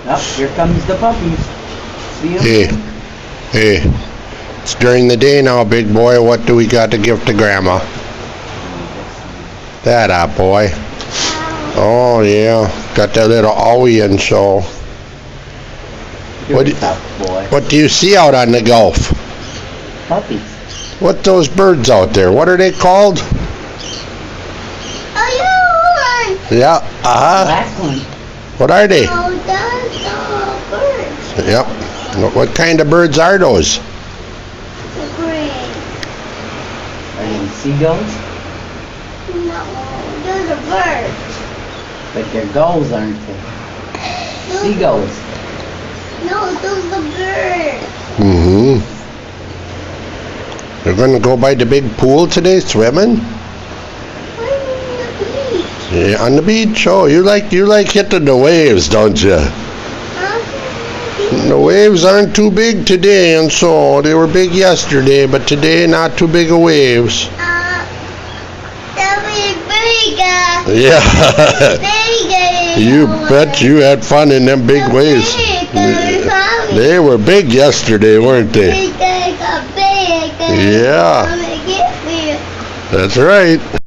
Oh, here comes the puppies. See you. Hey, hey. It's during the day now, big boy. What do we got to give to Grandma? That up, boy. Oh, yeah. Got that little owie in, so. What do you see out on the Gulf? Puppies. What those birds out there? What are they called? Yeah, Black one. What are they? Oh, that's birds. Yep. What kind of birds are those? The gray. Are they seagulls? No, those are birds. But they're gulls, aren't they? Seagulls. No, those are birds. Mm-hmm. You're going to go by the big pool today, swimming? Why are we on the beach? Yeah, on the beach. Oh, you like hitting the waves, don't you? The waves aren't too big today, and so they were big yesterday, but today not too big of waves. That was bigger. Yeah. Bigger. You bet you had fun in them big waves. They were big yesterday, weren't they? They got big. Yeah. That's right.